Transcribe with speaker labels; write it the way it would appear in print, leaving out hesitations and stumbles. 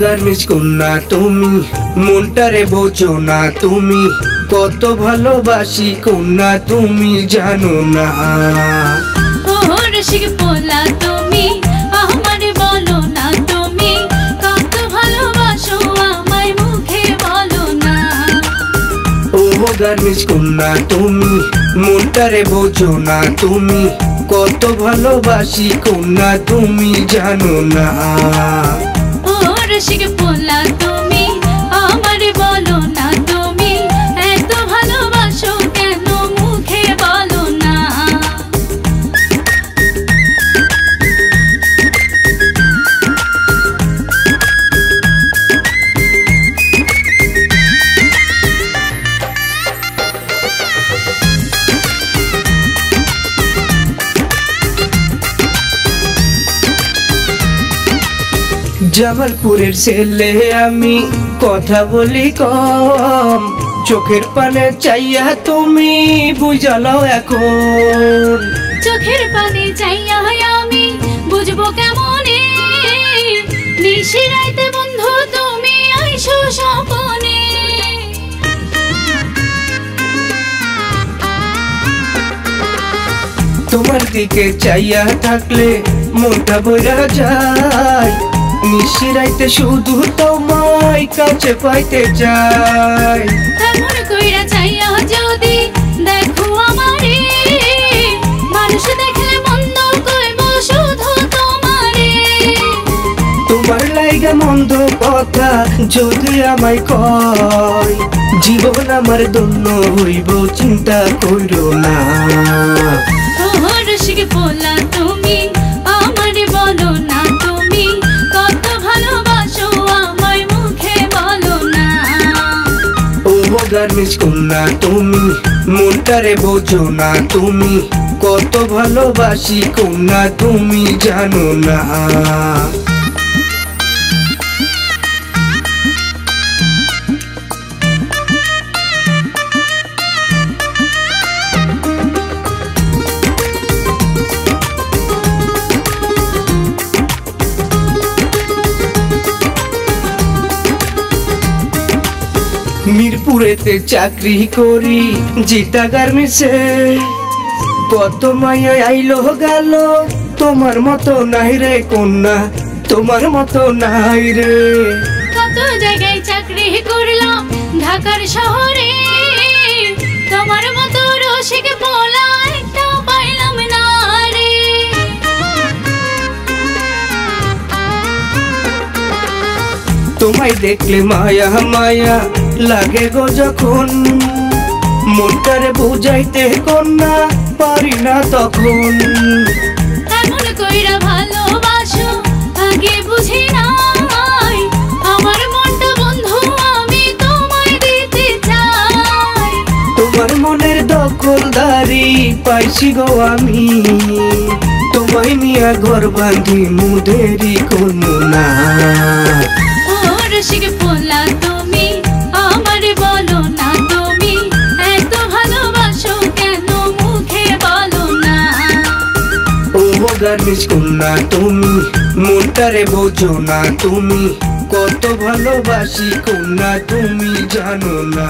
Speaker 1: Garments কন্যা তুমি, মনটারে বোঝো না তুমি, কত ভালোবাসি কন্যা তুমি জানো না।
Speaker 2: ও রসিক পোলা তুমি, আমারে বলো না তুমি, কত ভালোবাসো আমায় মুখে বলো না।
Speaker 1: ও গার্মেন্টস কন্যা তুমি, মনটারে বোঝো না তুমি, কত ভালোবাসি কন্যা তুমি জানো না।
Speaker 2: ও রসিক পোলা তুমি, আমারে বলো না তুমি, এত ভালোবাসো কেন মুখে বলো না।
Speaker 1: জামালপুরের ছেলে আমি, কথা বলি কম, চোখের পানে চাইয়া তুমি বুঝালাও এখন।
Speaker 2: চোখের পানে চাইয়া আমি বুঝবো কেমনে, নিশিরাইতে বন্ধু তুমি আইসো স্বপনে।
Speaker 1: তোমার দিকে চাইয়া থাকলে মনটা বইরা যায়, নিশিরাইতে শুধু তোমায় কাছে পাইতে চাই।
Speaker 2: এমন কইরা চাইয়া যদি দেখো আমারে, মানুষ দেখলে মন্দ কইব শুধু তোমারে।
Speaker 1: তোমার লাইগা মন্দ কথা যদি আমায় কয়, জীবন আমার ধন্য হইব চিন্তা কইরো না।
Speaker 2: ও রসিক পোলা তুমি, আমারে বলো না তুমি, কত ভালোবাসো আমায় মুখে বলো না।
Speaker 1: ও গার্মেন্টস কন্যা তুমি, মনটারে বোঝো না তুমি, কত ভালোবাসি কন্যা তুমি জানো না। মিরপুরেতে চাকরি করি জিতা গার্মেন্টসে, কত মায়া আইলো গেল, তোমার মতো নাই রে কন্যা, তোমার মতো নাই রে।
Speaker 2: কত জায়গায় চাকরি করলাম ঢাকার শহরে, তোমার মতো রসিক পোলা একটা পাইলাম না রে।
Speaker 1: তোমায় দেখলে মায়া মায়া লাগে গো যখন, মনটারে বুঝাইতে কন্যা পারি না তখন।
Speaker 2: এমন কইরা ভালোবাসো আগে বুঝি নাই, আমার মনটা বন্ধু আমি তোমায় দিতে চাই।
Speaker 1: তোমার মনের দখলদারি পাইছি গো আমি, তোমায় নিয়া ঘর বাঁধি মুদেরি কোনো না।
Speaker 2: ও রসিক পোলা তুমি, আমারে বলো না তুমি, এত ভালোবাসো কেন মুখে বলো না।
Speaker 1: ও গার্মেন্টস কন্যা তুমি, মনটারে বোঝো না তুমি, কত ভালোবাসি কন্যা তুমি জানো না।